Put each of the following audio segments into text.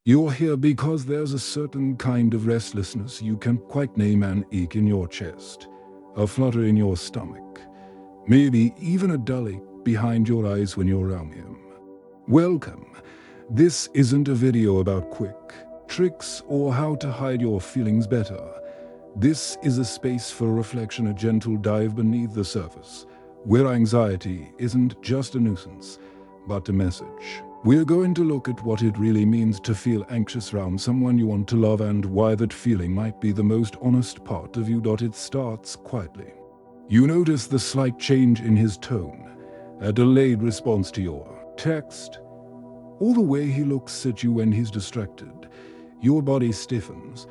You're here because there's a certain kind of restlessness you can't quite name, an ache in your chest, a flutter in your stomach, maybe even a dull ache behind your eyes when you're around him. Welcome. This isn't a video about quick tricks or how to hide your feelings better. This is a space for reflection, a gentle dive beneath the surface, where anxiety isn't just a nuisance, but a message. We're going to look at what it really means to feel anxious around someone you want to love and why that feeling might be the most honest part of you. It starts quietly. You notice the slight change in his tone, a delayed response to your text, or the way he looks at you when he's distracted. Your body stiffens.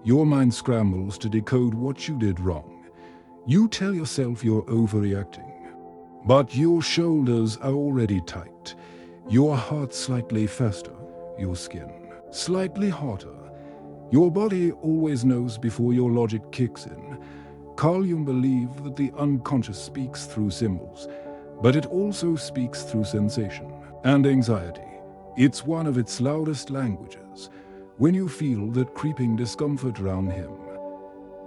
Your mind scrambles to decode what you did wrong. You tell yourself you're overreacting, but your shoulders are already tight, your heart slightly faster, your skin slightly hotter. Your body always knows before your logic kicks in. Carl Jung believed that the unconscious speaks through symbols, but it also speaks through sensation. And anxiety, it's one of its loudest languages. When you feel that creeping discomfort around him,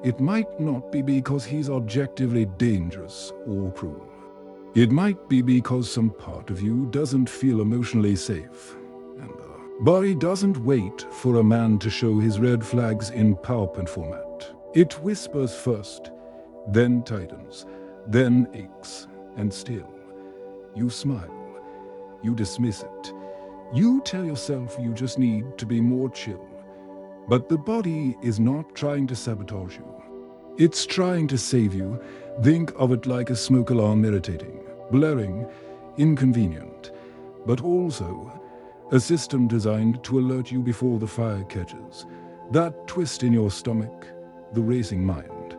it might not be because he's objectively dangerous or cruel. It might be because some part of you doesn't feel emotionally safe. And the body doesn't wait for a man to show his red flags in PowerPoint format. It whispers first, then tightens, then aches, and still. You smile. You dismiss it. You tell yourself you just need to be more chill. But the body is not trying to sabotage you. It's trying to save you. Think of it like a smoke alarm, irritating, blaring, inconvenient, but also a system designed to alert you before the fire catches. That twist in your stomach, the racing mind,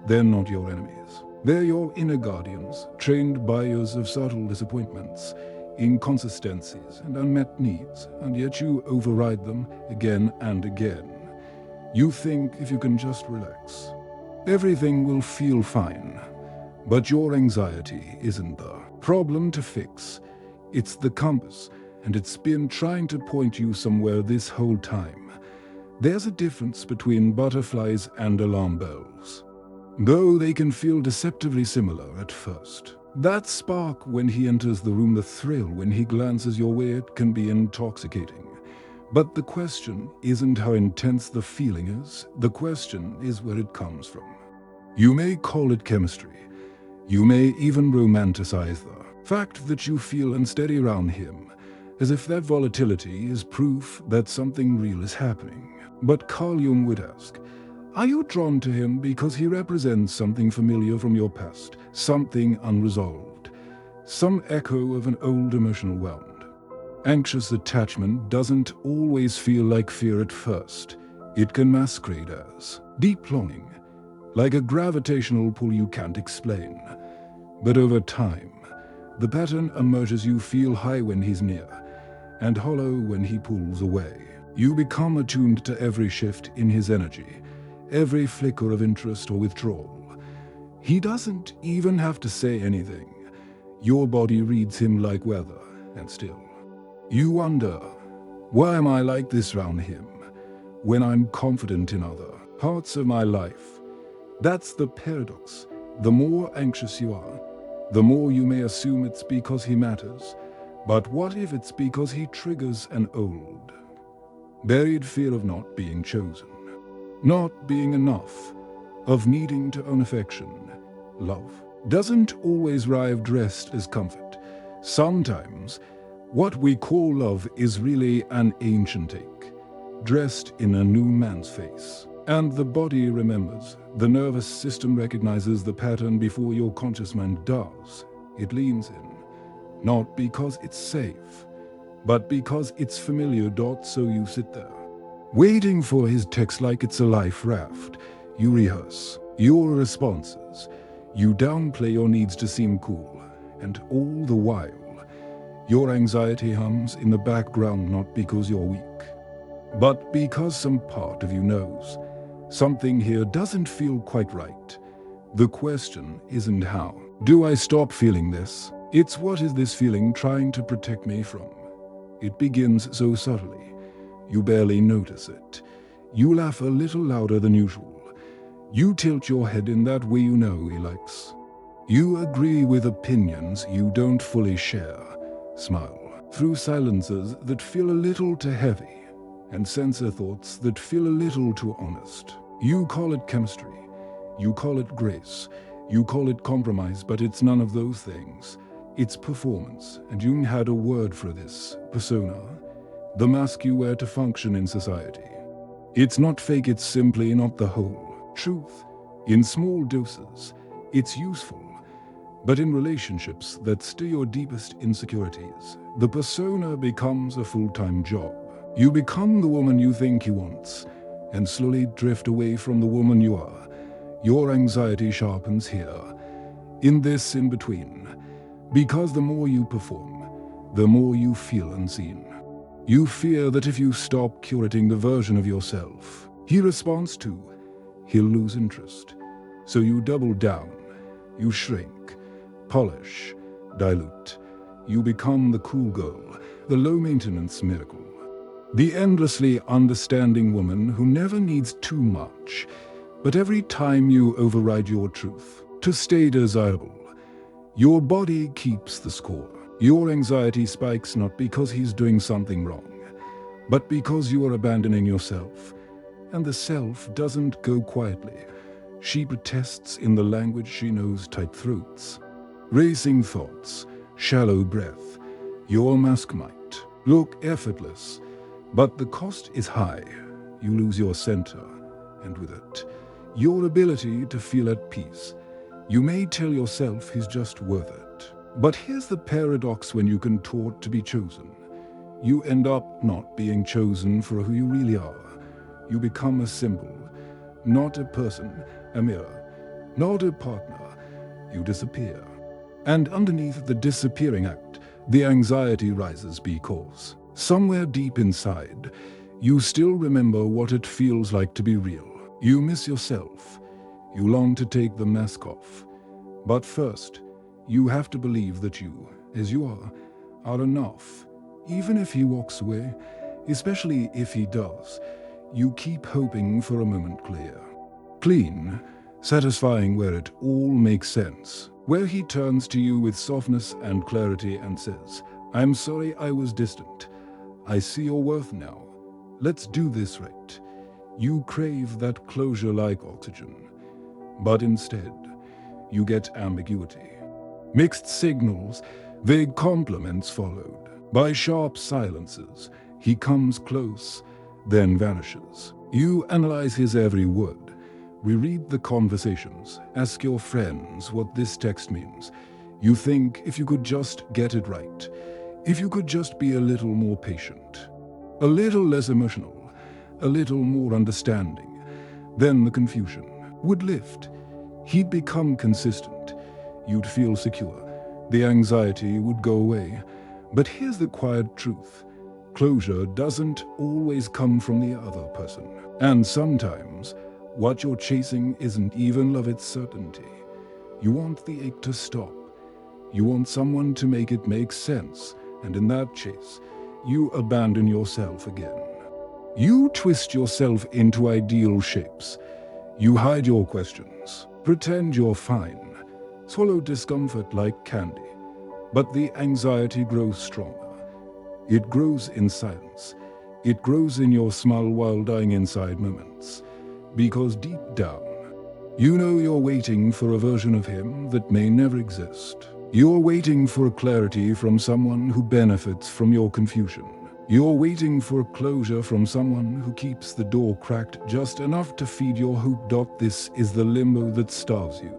they're not your enemies. They're your inner guardians, trained buyers of subtle disappointments, inconsistencies, and unmet needs, and yet you override them again and again. You think if you can just relax, everything will feel fine. But your anxiety isn't the problem to fix. It's the compass, and it's been trying to point you somewhere this whole time. There's a difference between butterflies and alarm bells, though they can feel deceptively similar at first. That spark when he enters the room, the thrill when he glances your way, it can be intoxicating. But the question isn't how intense the feeling is. The question is where it comes from. You may call it chemistry. You may even romanticize the fact that you feel unsteady around him, as if that volatility is proof that something real is happening. But Carl Jung would ask, are you drawn to him because he represents something familiar from your past, something unresolved, some echo of an old emotional wound? Anxious attachment doesn't always feel like fear at first. It can masquerade as deep longing, like a gravitational pull you can't explain. But over time, the pattern emerges. You feel high when he's near, and hollow when he pulls away. You become attuned to every shift in his energy, every flicker of interest or withdrawal. He doesn't even have to say anything. Your body reads him like weather, and still. You wonder, why am I like this around him, when I'm confident in other parts of my life? That's the paradox. The more anxious you are, the more you may assume it's because he matters. But what if it's because he triggers an old, buried fear of not being chosen, not being enough, of needing to own affection? Love doesn't always arrive dressed as comfort. Sometimes what we call love is really an ancient ache, dressed in a new man's face. And the body remembers. The nervous system recognizes the pattern before your conscious mind does. It leans in, not because it's safe, but because it's familiar. So you sit there, waiting for his text like it's a life raft. You rehearse your responses. You downplay your needs to seem cool. And all the while, your anxiety hums in the background, not because you're weak, but because some part of you knows something here doesn't feel quite right. The question isn't how do I stop feeling this? It's what is this feeling trying to protect me from? It begins so subtly. You barely notice it. You laugh a little louder than usual. You tilt your head in that way you know he likes. You agree with opinions you don't fully share. Smile through silences that feel a little too heavy, and censor thoughts that feel a little too honest. You call it chemistry. You call it grace. You call it compromise, but it's none of those things. It's performance, and Jung had a word for this: persona, the mask you wear to function in society. It's not fake, it's simply not the whole truth. In small doses, it's useful. But in relationships that stir your deepest insecurities, the persona becomes a full-time job. You become the woman you think he wants, and slowly drift away from the woman you are. Your anxiety sharpens here, in this in-between, because the more you perform, the more you feel unseen. You fear that if you stop curating the version of yourself he responds to, he'll lose interest. So you double down, you shrink, polish, dilute. You become the cool girl, the low-maintenance miracle, the endlessly understanding woman who never needs too much. But every time you override your truth to stay desirable, your body keeps the score. Your anxiety spikes not because he's doing something wrong, but because you are abandoning yourself. And the self doesn't go quietly. She protests in the language she knows: tight throats, racing thoughts, shallow breath. Your mask might look effortless, but the cost is high. You lose your center, and with it, your ability to feel at peace. You may tell yourself he's just worth it. But here's the paradox: when you contort to be chosen, you end up not being chosen for who you really are. You become a symbol, not a person, a mirror, not a partner. You disappear. And underneath the disappearing act, the anxiety rises because somewhere deep inside, you still remember what it feels like to be real. You miss yourself. You long to take the mask off. But first, you have to believe that you, as you are enough. Even if he walks away, especially if he does, you keep hoping for a moment clean, satisfying, where it all makes sense, where he turns to you with softness and clarity and says, "I'm sorry I was distant. I see your worth now. Let's do this right." You crave that closure like oxygen, but instead, you get ambiguity. Mixed signals, vague compliments followed by sharp silences. He comes close, then vanishes. You analyze his every word, reread the conversations, ask your friends what this text means. You think if you could just get it right, if you could just be a little more patient, a little less emotional, a little more understanding, then the confusion would lift. He'd become consistent. You'd feel secure. The anxiety would go away. But here's the quiet truth. Closure doesn't always come from the other person. And sometimes, what you're chasing isn't even love, it's certainty. You want the ache to stop. You want someone to make it make sense. And in that chase, you abandon yourself again. You twist yourself into ideal shapes. You hide your questions, pretend you're fine, swallow discomfort like candy. But the anxiety grows stronger. It grows in silence. It grows in your smile while dying inside moments. Because deep down, you know you're waiting for a version of him that may never exist. You're waiting for clarity from someone who benefits from your confusion. You're waiting for closure from someone who keeps the door cracked just enough to feed your hope. This is the limbo that starves you.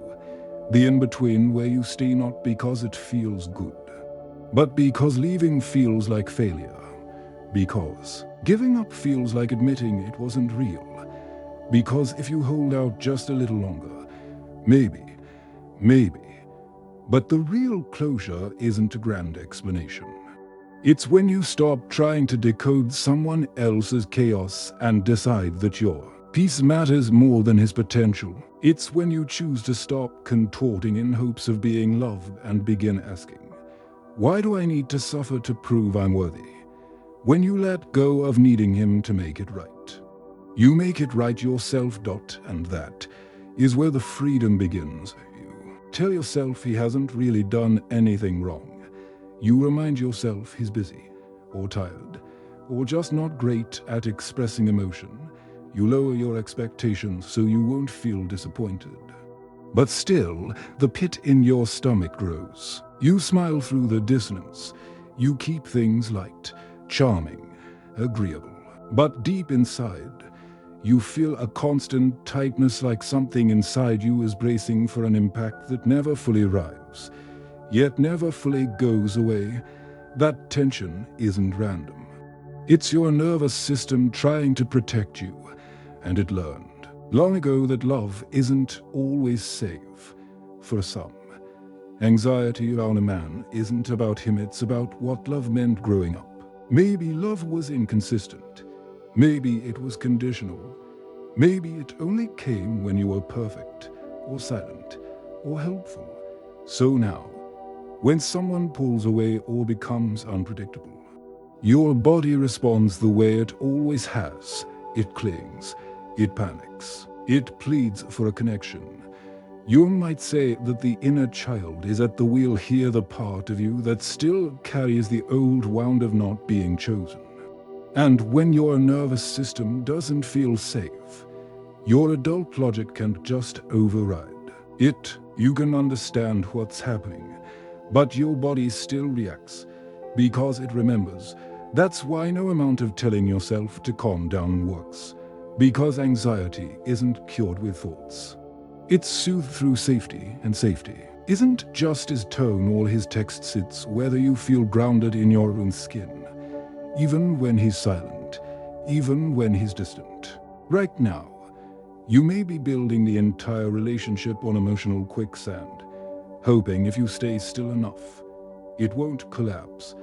The in-between where you stay not because it feels good, but because leaving feels like failure. Because giving up feels like admitting it wasn't real. Because if you hold out just a little longer, maybe. But the real closure isn't a grand explanation. It's when you stop trying to decode someone else's chaos and decide that your peace matters more than his potential. It's when you choose to stop contorting in hopes of being loved and begin asking, why do I need to suffer to prove I'm worthy? When you let go of needing him to make it right. You make it right yourself. And that is where the freedom begins. You tell yourself he hasn't really done anything wrong. You remind yourself he's busy, or tired, or just not great at expressing emotion. You lower your expectations so you won't feel disappointed. But still, the pit in your stomach grows. You smile through the dissonance. You keep things light, charming, agreeable. But deep inside, you feel a constant tightness, like something inside you is bracing for an impact that never fully arrives, yet never fully goes away. That tension isn't random. It's your nervous system trying to protect you, and it learned long ago that love isn't always safe. For some, anxiety around a man isn't about him, it's about what love meant growing up. Maybe love was inconsistent. Maybe it was conditional. Maybe it only came when you were perfect, or silent, or helpful. So now, when someone pulls away or becomes unpredictable, your body responds the way it always has. It clings, it panics, it pleads for a connection. You might say that the inner child is at the wheel here, the part of you that still carries the old wound of not being chosen. And when your nervous system doesn't feel safe, your adult logic can just override it. You can understand what's happening, but your body still reacts because it remembers. That's why no amount of telling yourself to calm down works, because anxiety isn't cured with thoughts. It's soothed through safety, and safety isn't just his tone or his text. It's whether you feel grounded in your own skin, even when he's silent, even when he's distant. Right now, you may be building the entire relationship on emotional quicksand, hoping if you stay still enough, it won't collapse.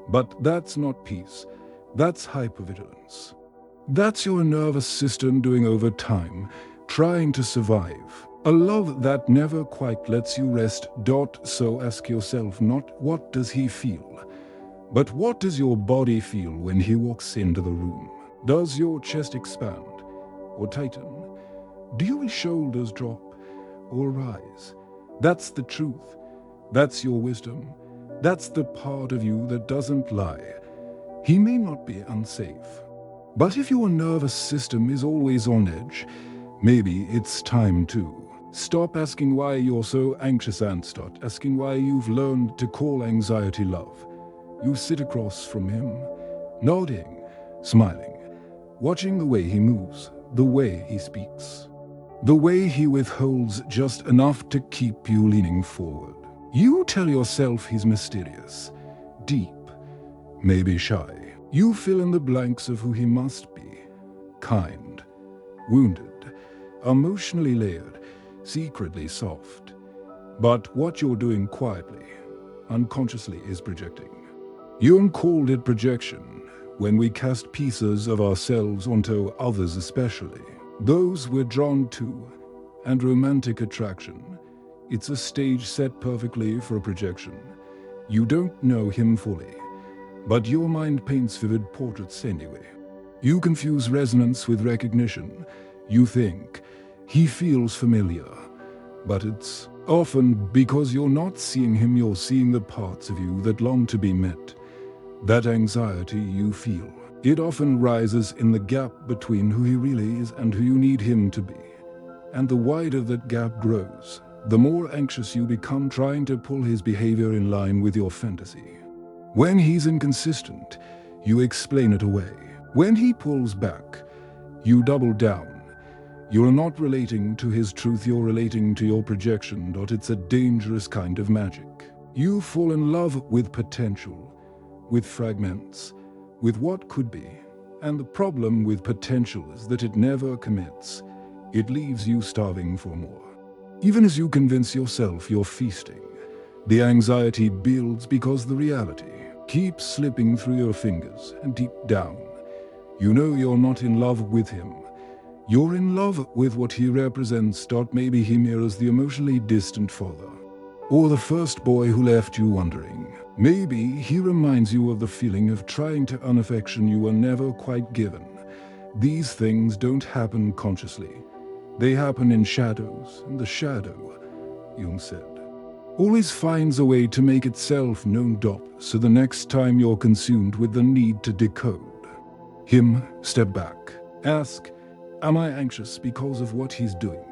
But that's not peace, that's hypervigilance. That's your nervous system doing overtime, trying to survive. A love that never quite lets you rest. So ask yourself not what does he feel, but what does your body feel when he walks into the room? Does your chest expand or tighten? Do your shoulders drop or rise? That's the truth. That's your wisdom. That's the part of you that doesn't lie. He may not be unsafe, but if your nervous system is always on edge, maybe it's time to stop asking why you're so anxious and start asking why. You've learned to call anxiety love. You sit across from him, nodding, smiling, watching the way he moves, the way he speaks, the way he withholds just enough to keep you leaning forward. You tell yourself he's mysterious, deep, maybe shy. You fill in the blanks of who he must be: kind, wounded, emotionally layered, secretly soft. But what you're doing quietly, unconsciously, is projecting. Jung called it projection when we cast pieces of ourselves onto others, especially those we're drawn to, and romantic attraction. It's a stage set perfectly for a projection. You don't know him fully, but your mind paints vivid portraits anyway. You confuse resonance with recognition. You think he feels familiar, but it's often because you're not seeing him, you're seeing the parts of you that long to be met. That anxiety you feel, it often rises in the gap between who he really is and who you need him to be. And the wider that gap grows, the more anxious you become, trying to pull his behavior in line with your fantasy. When he's inconsistent, you explain it away. When he pulls back, you double down. You're not relating to his truth, you're relating to your projection. It's a dangerous kind of magic. You fall in love with potential, with fragments, with what could be. And the problem with potential is that it never commits. It leaves you starving for more. Even as you convince yourself you're feasting, the anxiety builds because the reality keeps slipping through your fingers, and deep down, you know you're not in love with him. You're in love with what he represents. Maybe he mirrors the emotionally distant father, or the first boy who left you wondering Maybe he reminds you of the feeling of trying to earn affection you were never quite given. These things don't happen consciously. They happen in shadows, and the shadow, Jung said, always finds a way to make itself known. So the next time you're consumed with the need to decode him, step back. Ask, am I anxious because of what he's doing,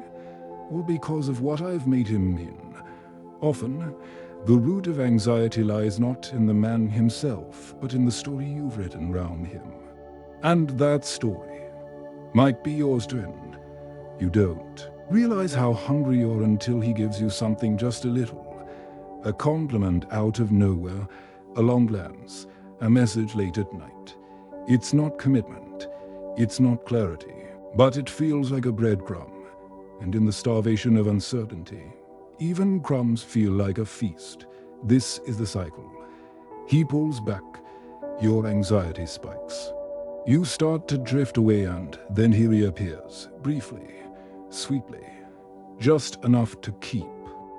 or because of what I've made him mean? Often, the root of anxiety lies not in the man himself, but in the story you've written round him. And that story might be yours to end. You don't realize how hungry you are until he gives you something just a little. A compliment out of nowhere, a long glance, a message late at night. It's not commitment, it's not clarity, but it feels like a breadcrumb. And in the starvation of uncertainty, even crumbs feel like a feast. This is the cycle. He pulls back, your anxiety spikes. You start to drift away, and then he reappears, briefly, sweetly, just enough to keep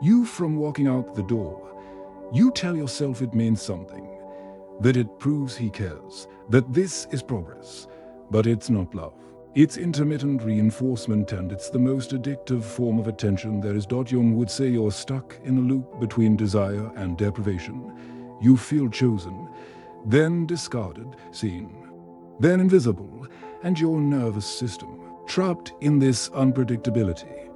you from walking out the door. You tell yourself it means something, that it proves he cares, that this is progress. But it's not love. It's intermittent reinforcement, and it's the most addictive form of attention there is. Jung would say you're stuck in a loop between desire and deprivation. You feel chosen, then discarded, seen, then invisible, and your nervous system, trapped in this unpredictability,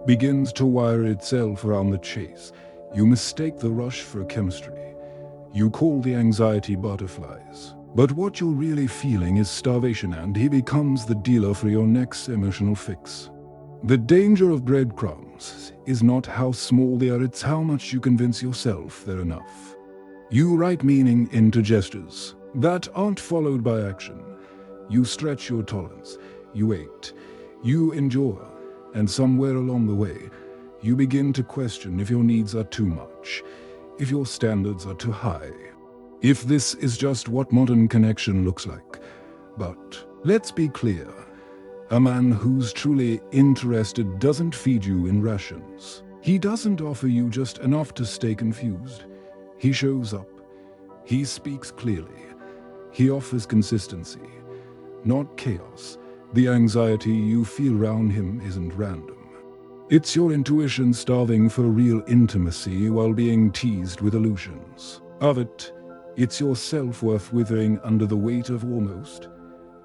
begins to wire itself around the chase. You mistake the rush for chemistry. You call the anxiety butterflies. But what you're really feeling is starvation, and he becomes the dealer for your next emotional fix. The danger of breadcrumbs is not how small they are, it's how much you convince yourself they're enough. You write meaning into gestures that aren't followed by action. You stretch your tolerance, you wait, you endure, and somewhere along the way, you begin to question if your needs are too much, if your standards are too high, if this is just what modern connection looks like. But let's be clear, a man who's truly interested doesn't feed you in rations. He doesn't offer you just enough to stay confused. He shows up. He speaks clearly. He offers consistency, not chaos. The anxiety you feel around him isn't random. It's your intuition starving for real intimacy while being teased with illusions of it. It's your self-worth withering under the weight of almost.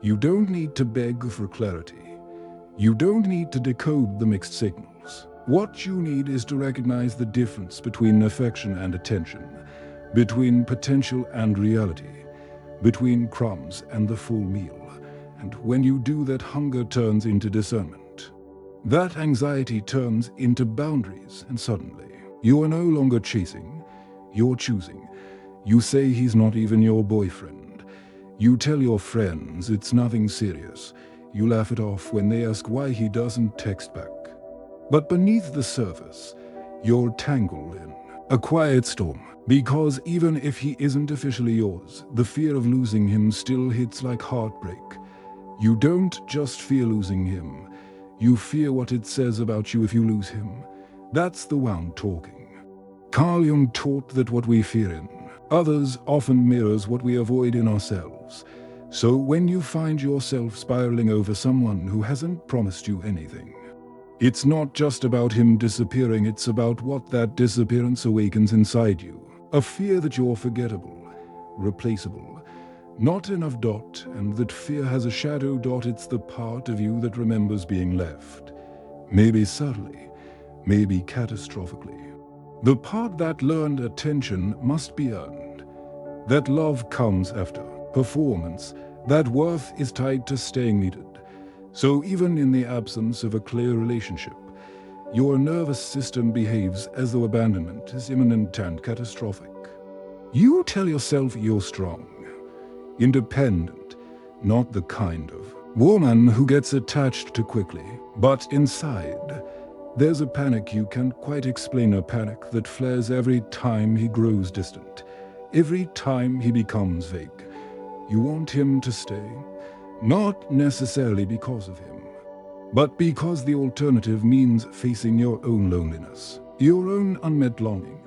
You don't need to beg for clarity. You don't need to decode the mixed signals. What you need is to recognize the difference between affection and attention, between potential and reality, between crumbs and the full meal. And when you do that, hunger turns into discernment. That anxiety turns into boundaries, and suddenly, you are no longer chasing, you're choosing. You say he's not even your boyfriend. You tell your friends it's nothing serious. You laugh it off when they ask why he doesn't text back. But beneath the surface, you're tangled in a quiet storm. Because even if he isn't officially yours, the fear of losing him still hits like heartbreak. You don't just fear losing him, you fear what it says about you if you lose him. That's the one talking. Carl Jung taught that what we fear in others often mirrors what we avoid in ourselves. So when you find yourself spiraling over someone who hasn't promised you anything, it's not just about him disappearing, it's about what that disappearance awakens inside you. A fear that you're forgettable, replaceable, not enough. And that fear has a shadow. It's the part of you that remembers being left. Maybe subtly, maybe catastrophically. The part that learned attention must be earned. That love comes after performance. That worth is tied to staying needed. So even in the absence of a clear relationship, your nervous system behaves as though abandonment is imminent and catastrophic. You tell yourself you're strong, independent, not the kind of woman who gets attached too quickly. But inside, there's a panic you can't quite explain, a panic that flares every time he grows distant, every time he becomes vague. You want him to stay, not necessarily because of him, but because the alternative means facing your own loneliness, your own unmet longing,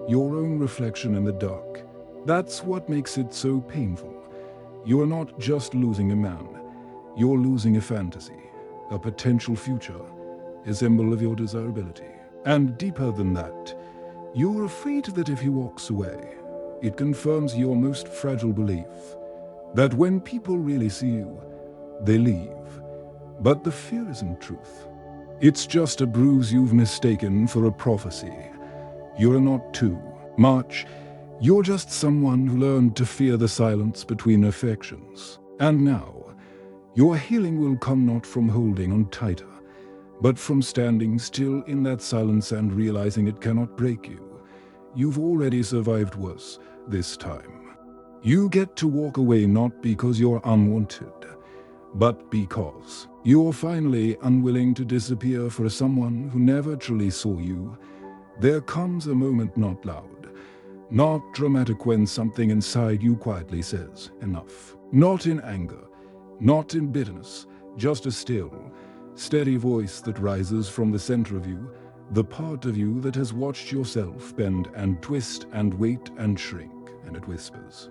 your own reflection in the dark. That's what makes it so painful. You are not just losing a man, you're losing a fantasy, a potential future, a symbol of your desirability. And deeper than that, you're afraid that if he walks away, it confirms your most fragile belief, that when people really see you, they leave. But the fear isn't truth. It's just a bruise you've mistaken for a prophecy. You're not too much. You're just someone who learned to fear the silence between affections. And now, your healing will come not from holding on tighter, but from standing still in that silence and realizing it cannot break you. You've already survived worse this time. You get to walk away not because you're unwanted, but because you're finally unwilling to disappear for someone who never truly saw you. There comes a moment, not loud, not dramatic, when something inside you quietly says, enough. Not in anger, not in bitterness, just a still, steady voice that rises from the center of you, the part of you that has watched yourself bend and twist and wait and shrink, and it whispers,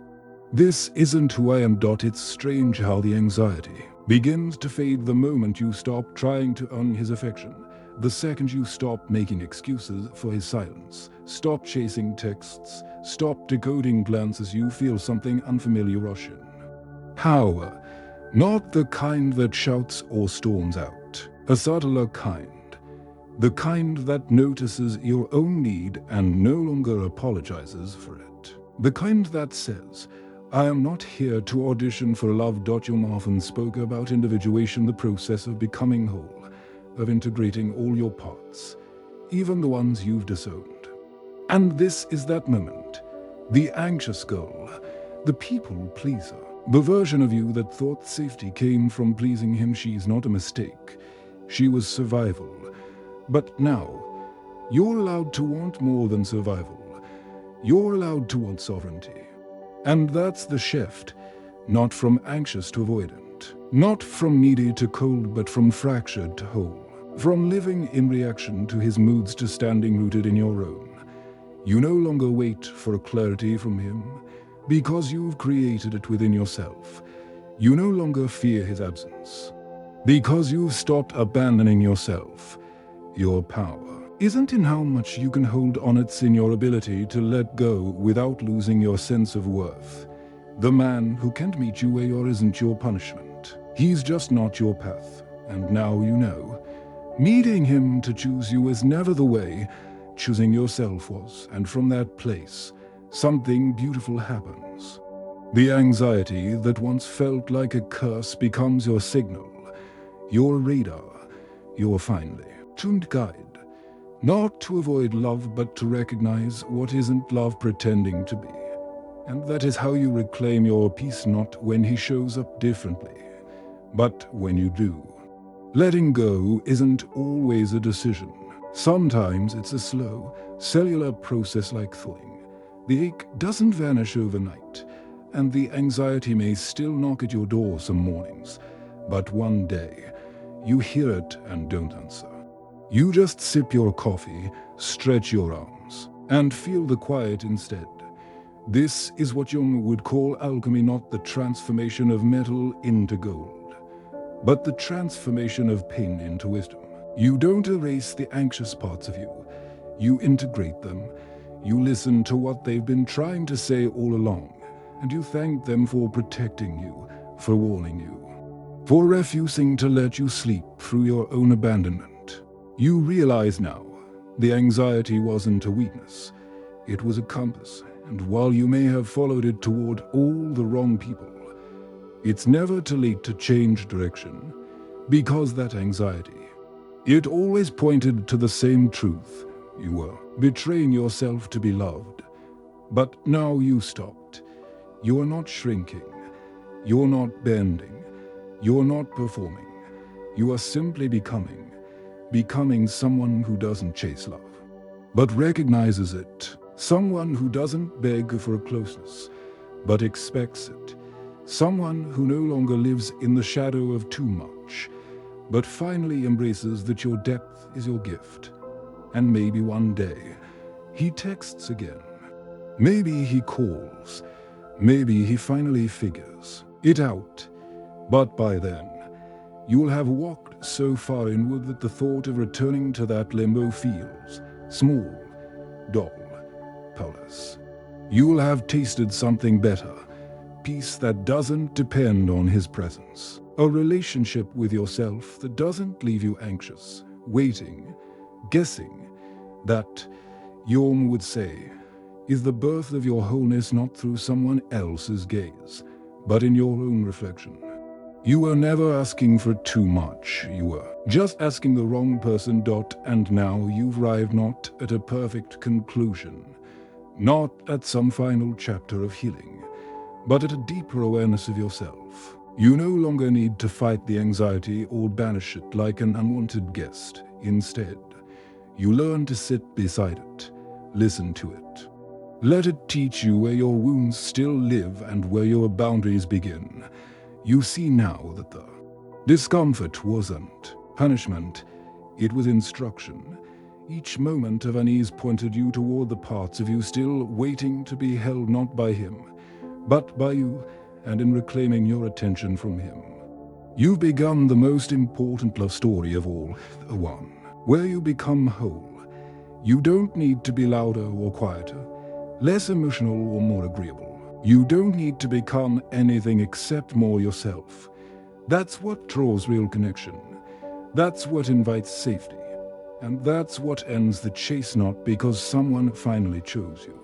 "This isn't who I am." It's strange how the anxiety begins to fade the moment you stop trying to earn his affection, the second you stop making excuses for his silence, stop chasing texts, stop decoding glances. You feel something unfamiliar rush in. Power, not the kind that shouts or storms out, a subtler kind, the kind that notices your own need and no longer apologizes for it, the kind that says, "I am not here to audition for love." Jung often spoke about individuation, the process of becoming whole, of integrating all your parts, even the ones you've disowned. And this is that moment, the anxious girl, the people pleaser, the version of you that thought safety came from pleasing him. She's not a mistake, she was survival. But now, you're allowed to want more than survival. You're allowed to want sovereignty. And that's the shift, not from anxious to avoidant, not from needy to cold, but from fractured to whole, from living in reaction to his moods to standing rooted in your own. You no longer wait for clarity from him, because you've created it within yourself. You no longer fear his absence, because you've stopped abandoning yourself. Your power isn't in how much you can hold on, it's in your ability to let go without losing your sense of worth. The man who can't meet you where you are isn't your punishment. He's just not your path. And now you know. Meeting him to choose you is never the way. Choosing yourself was. And from that place, something beautiful happens. The anxiety that once felt like a curse becomes your signal, your radar, your finely tuned guide. Not to avoid love, but to recognize what isn't love pretending to be. And that is how you reclaim your peace, not when he shows up differently, but when you do. Letting go isn't always a decision. Sometimes it's a slow, cellular process like thawing. The ache doesn't vanish overnight, and the anxiety may still knock at your door some mornings, but one day, you hear it and don't answer. You just sip your coffee, stretch your arms, and feel the quiet instead. This is what Jung would call alchemy, not the transformation of metal into gold, but the transformation of pain into wisdom. You don't erase the anxious parts of you. You integrate them. You listen to what they've been trying to say all along, and you thank them for protecting you, for warning you, for refusing to let you sleep through your own abandonment. You realize now, the anxiety wasn't a weakness. It was a compass, and while you may have followed it toward all the wrong people, it's never too late to change direction, because that anxiety, it always pointed to the same truth. You were betraying yourself to be loved. But now you stopped. You are not shrinking. You're not bending. You're not performing. You are simply becoming someone who doesn't chase love, but recognizes it. Someone who doesn't beg for closeness, but expects it. Someone who no longer lives in the shadow of too much, but finally embraces that your depth is your gift. And maybe one day, he texts again. Maybe he calls. Maybe he finally figures it out. But by then, you will have walked so far inward that the thought of returning to that limbo feels small, dull, powerless. You will have tasted something better, peace that doesn't depend on his presence. A relationship with yourself that doesn't leave you anxious, waiting, guessing. That, Jung would say, is the birth of your wholeness not through someone else's gaze, but in your own reflection. You were never asking for too much, you were just asking the wrong person. And now you've arrived not at a perfect conclusion, not at some final chapter of healing, but at a deeper awareness of yourself. You no longer need to fight the anxiety or banish it like an unwanted guest. Instead, you learn to sit beside it, listen to it. Let it teach you where your wounds still live and where your boundaries begin. You see now that the discomfort wasn't punishment, it was instruction. Each moment of unease pointed you toward the parts of you still waiting to be held not by him, but by you, and in reclaiming your attention from him. You've begun the most important love story of all, the one where you become whole. You don't need to be louder or quieter, less emotional or more agreeable. You don't need to become anything except more yourself. That's what draws real connection. That's what invites safety. And that's what ends the chase, not because someone finally chose you,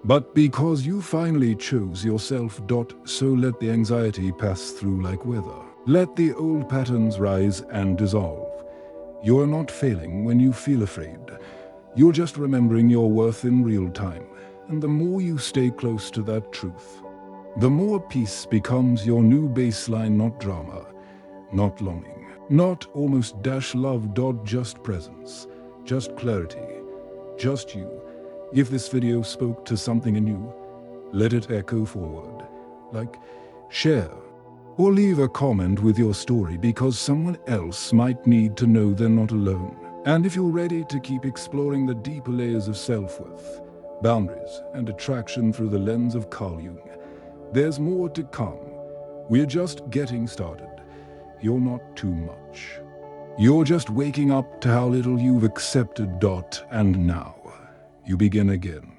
but because you finally chose yourself. So let the anxiety pass through like weather. Let the old patterns rise and dissolve. You're not failing when you feel afraid. You're just remembering your worth in real time. And the more you stay close to that truth, the more peace becomes your new baseline. Not drama, not longing, not almost dash love. Just presence, just clarity, just you. If this video spoke to something in you, let it echo forward. Like, share, or leave a comment with your story, because someone else might need to know they're not alone. And if you're ready to keep exploring the deeper layers of self-worth, boundaries, and attraction through the lens of Carl Jung, there's more to come. We're just getting started. You're not too much. You're just waking up to how little you've accepted. And now, you begin again.